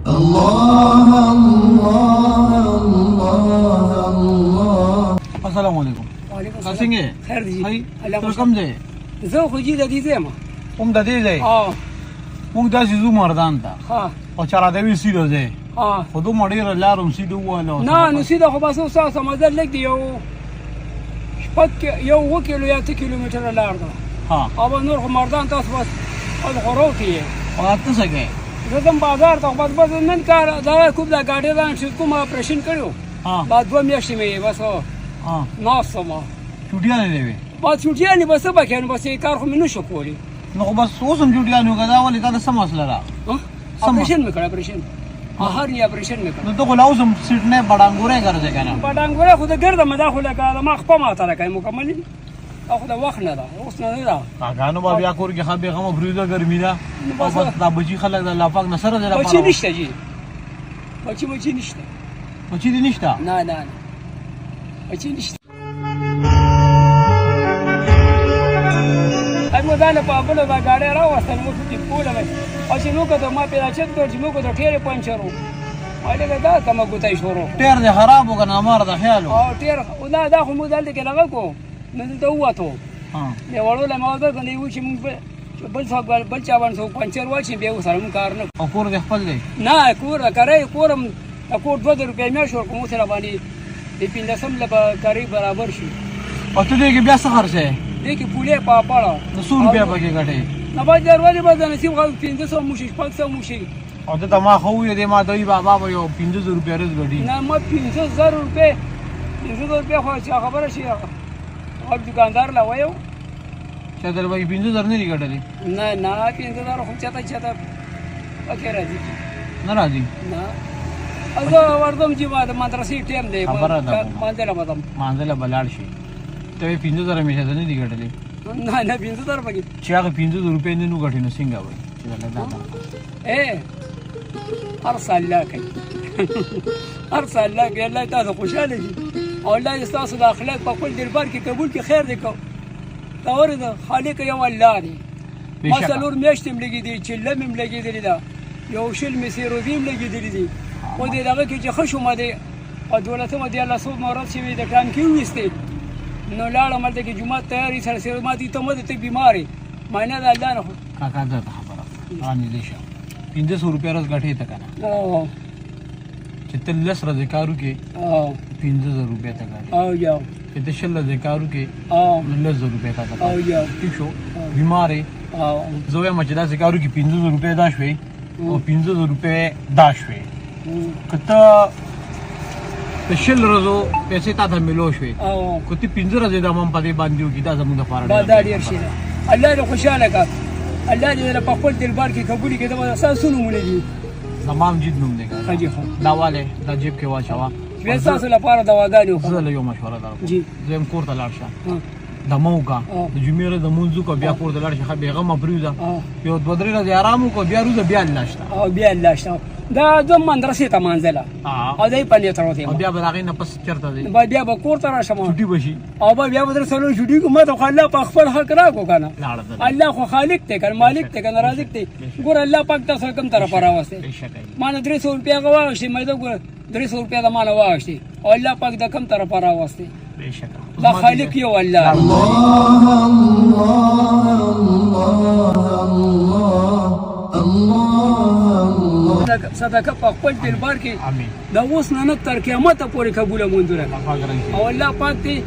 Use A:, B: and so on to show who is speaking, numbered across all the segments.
A: الله الله الله الله.
B: السلام علیکم.
C: وعلیکم السلام.
B: څنګه
C: خیر دی.
B: هاي
C: الله
B: تر کوم ځای
C: زه خو جې د دې ځای ما.
B: کوم د دې ځای موږ داسې ځو مردان ته
C: ها
B: او چاره دوی سیده ځای
C: ها
B: خو دومره ډېره لار هم سیده ووهله
C: نه نو سیده خو بس اوس سمندر لږ دی یو 7 کیلو یا 8 کیلومتره لار ده.
B: ها
C: او نور خو مردان تاسو بس غرو کې
B: او ته څه کوې
C: زه ځم بازار ته بس نن کار دا کوم دا ګاډي دا چې کوم اپریشن کړو بعد 2 میاشتې مې بس ناستم
B: چوټیانې دی وې
C: بس چوټیانې بس څه به کوې نو بس کار خو مې نه شو کولی
B: نو خو بس اوس هم چوټیانې وکړه دا ولې تا ته څه مسله ده
C: اپریشن مې کړ اپریشن هر یې اپریشن مې کړ
B: نو ته خو لا اوس هم سیټ نه بډانګورې ګرځې که نه
C: بډانګوره خو د ګرده مې دا خو لکه ما خپه ماته ده کوي مکمل خو د وخت نه ده اوس نه ده
B: کاکانو به بیا کور کې ښه بېغمه فریزه ګرمي ده او بس دا بچي خلک د الله پاک نه سره دی
C: بچي نشته جي بچي نشته
B: بچي دې نشته
C: نه نه بچي نشته مو دا نه په بله دا ګاډی راوستل مو په پوله مې او چې موږ ته ما پیدا چت کړ چې موږ ته ټیرې پنچر وو अहिले دا کومه ګوتای شروع
B: ټیر دې خراب وکړه امر د خیال
C: او ټیر دا خو موږ دلته کې لګل کو نو دلته ووتو مې وړوله ما ورته کړی و چې موږ بل څوک بل چا باندې څوک پنچر واچي بیا ورسره موږ کار نه
B: او کور دې خپل دی
C: نه کور کرای کورم کور 2 روپۍ میاشت ورکوم سره باندې د 15 لپاره کاری برابر شي
B: او ته دې کې بیا څه خرڅ دی
C: دې کې پولې پاپړه
B: 100 روپیا پکې ګټې
C: نه باید دروازه به د نصیب خو 1500 موشي 500 موشي
B: او ته ما خو یې دې ما دوی بابا به یو 500 روپیا رز ګټي
C: نه ما 500 روپۍ 500 روپۍ خو چې خبره شي او دکاندار لا وایو
B: چې دل به 500 نه لري ګټلې
C: نه نه 500 خو چاته پکې راځي
B: نه راځي
C: نه زه وردم چې ما د مدرسې ټیم دی مانځله
B: بلاړ شي ته 500 مې څه نه دي ګټلې
C: نه 500 پکې
B: چې هغه 500 روپۍ نه نو ګټې نو څنګه وای چې
C: اے هر سال لا کوي هر سال لا کوي الله تاسو خوشاله شي او الله تاسو د اخلاق په خپل دربار کې قبول کې خیر دې کو دا ورته خالق یو الله دی مثلا میاشتې ملګری دي چې لمم لګېدلې ده یو شل مسیرویم لګېدلې دي او دې دغه کې چې خوشو مده او دولت مده الله سو مورد شي د ټانکی وستې نو لاړه ملته کې جمعه تیاری سره سره ما دي ته مده ته بیماری معنی دا الله نه
B: کاکا دا خبره رانی دې شه 500 روپیا روز غټې ته کنه
C: او
B: چې تل لس ورځې کارو کې 500 روپیا ته غټې
C: او یو
B: چې د شل ورځې کارو کې 1000 روپیا ته غټې
C: او یو
B: ٹھیک شو بیماری
C: او
B: زوی مچدا چې کارو کې 500 روپیا دا شوي او 500 روپیا دا شوي کته د شل ورځو پیسې تا ته ملو شوي
C: او
B: کته 15 ورځې د مم پدې باندې وکړه دا زموږ لپاره
C: دا ډیر شي الله دې خوشاله کا الله دې په خپل دربار کې قبول کړي دا اساسونه مونږ دي
B: زمام جید نوم دی
C: حاجی خو
B: دا والے د جیب کې واچوا
C: بیا تاسو لپاره دواګانې
B: زه له یو مشوره درکوم
C: جی
B: زم کور ته لاړ شه د موګه د جمعې د مونږ کو بیا کور ته لاړ شه بیغمه پریوزه یو 2-3 ورځې آرام کو بیا روزه بیا لاشته
C: او بیا لاشته دا د مدرسې ته مانځله او دای پنځه تر وته
B: بیا به هغه نه پس چرته دی
C: بیا به کور ته راشم
B: چټي بشي
C: او بیا به در سره چټي کومه ته الله په خپل حق راکو کنه الله خو خالق ته کنه مالک ته کنه رازق ته ګور الله پاک تاسو کوم طرف راوسته مان 300 روپیا غواړم مې دا ګور 300 روپیا د مال واغشتي او الله پاک د کوم طرف راوسته دا خالق یو الله
A: الله الله
C: صدقه په خپل دربار کې دا اوس نه تر قیامت پورې قبول مونږ او الله پاک دې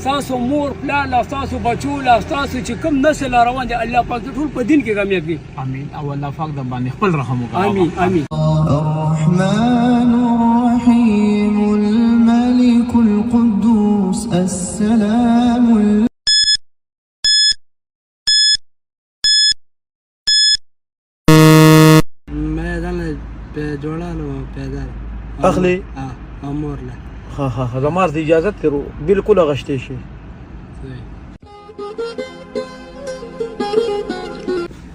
C: تاسو مور پلان تاسو بچو تاسو چې کوم نسل روان دي الله پاک ټول په دین کې کامیاب کړي
B: امين او الله پاک د باندې خپل رحم وکړي
C: امين امين
A: الرحمن الرحيم الملك القدوس السلام
C: په جوړالو پیدا
B: اخلي
C: امور له
B: ها زمار د اجازه تر بالکل غشتي شي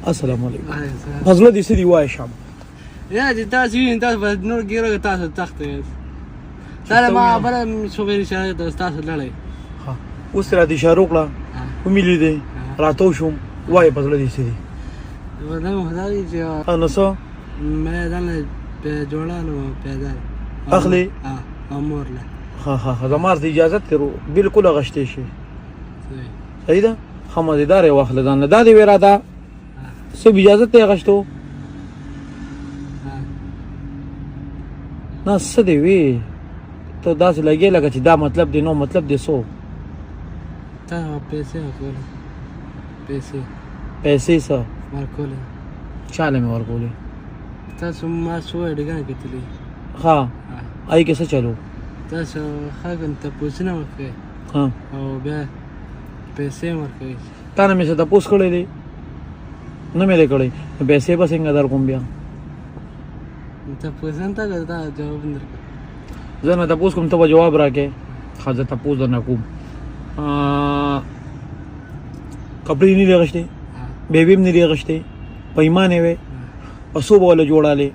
B: السلام علیکم فضل دې سړي وای شام
C: یا دې تاسو یې تاسو په نور ګیرو تاسو تخت یې سره ما بل شوګری شه تاسو لړۍ
B: ها اوس را دي شاروخ لا وملي دي راتو شوم وای فضل دې سړي
C: ودان هداي چې
B: انا سو
C: ما دل په جوړانو پیدا
B: اخلي
C: امور له
B: ها زمار ته اجازه ترو بالکل غشته شي صحیح ده خمددار واخله ځان نه دا دی ویرا دا سب اجازه ته غشتو نه څه دی وی ته داسې لګې لکه چې دا مطلب دی نو مطلب دی سو
C: تا پیسې ورکول
B: پیسې څه
C: ورکول
B: چاله مې ورکولې
C: تاسو ما شو ډګان کتلی
B: ها آی کې څه چلو
C: تاسو خاګن ته پوښتنه وکړه
B: ها
C: او بیا پیسې ورکوي
B: تا نه مې څه تاسو کړې دي نه مې کړې پیسې به څنګه در کوم بیا
C: ته پوښتنه تا دا جواب درکړه
B: زه نه تاسو کوم ته جواب راکې خاصه تاسو نه کوم کپڑے نه لغشته بیبیم نه لغشته پیمانه وي پسو بوله جوړاله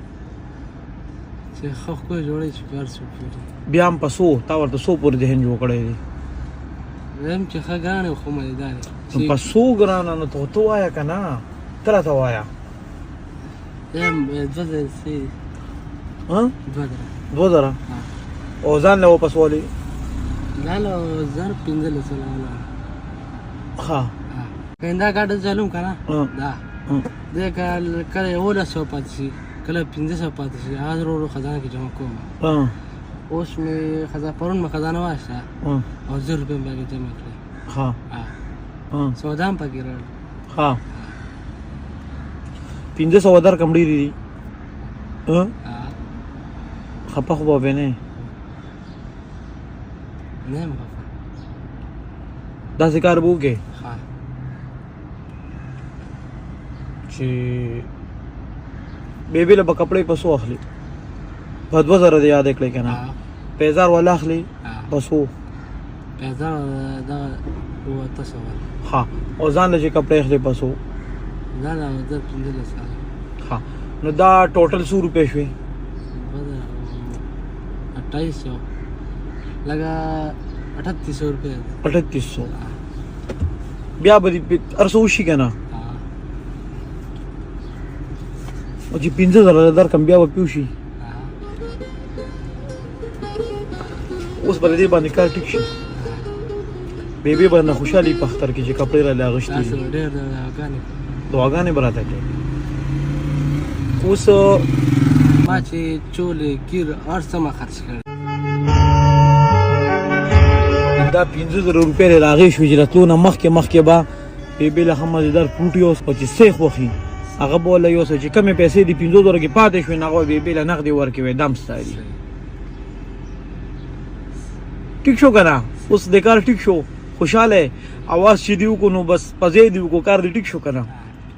C: چې خو جوړې چې پر څو
B: بیا هم پسو تا ورته سو پور ذهن جوړ کړی دی
C: زم چې خګانه خو مې داري
B: پسو ګرانه نو ته وایا کنه تر ته وایا
C: یم بدل سي
B: ها
C: بدل
B: 2000 او ځان له پسولې
C: لا لا زر پینځل سلام
B: ها
C: پیندا کاټ چالو کنه دا دې کله ولا سو پاتې کله 1500 پاتې شي هغه ورو خزانه کې جمع کوم اوس مې خزانه پرون مې خزانه واشته او 1000 روپے مې جمع کړې
B: ها
C: سودام پکې راړ
B: ها 1500 ودر کم ډیری دي خپه خو به نه
C: مخه
B: دا ذکر بوګه
C: ها
B: چې بیبی له کپڑے پسو اخلي په 2000 دی یاد کړی کنه 5000 ولا اخلي پسو
C: 5000 دا هو تاسو
B: ها او ځان له کپڑے اخلي پسو
C: لا لا دا پینځل سلام
B: ها نو دا ټوټل 100 روپے شوي
C: 2800 لگا 3800 روپے
B: 3800 بیا به ارسو شي کنه او چې 15000 در کم بیا و پیوشي اوس بل دې باندې کار ټیک شي بیبي باندې خوشحالي په اختر کې چې کپڑے را لاغشتي
C: تاسو ډېر
B: دعاګانې براته کې اوس
C: ما چې چولې ګیر ارسمه خرڅ کړ
B: دا 15000 روپے راغی شو چې راتلونه مخکې با بیبي له هم مزیدار پروټیوس او چې سیخ وخی هغه بوله یو څه چې کمې پیسې دي 15000 کې پاتې شوې نه هغه بیبي له نقدي ورکوي دم ستایي ټیک شو کنه اوس د کار ټیک شو خوشاله आवाज چې دیو کو نو بس پځې دیو کو کار دې ټیک شو کنه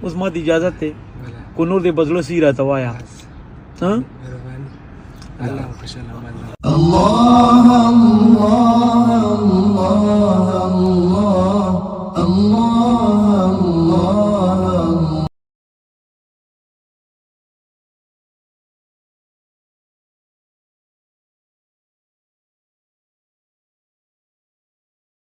B: اوس ما دې اجازه ته کو نور دې بدلو سی راته وایا ها
C: الله خوشاله
A: الله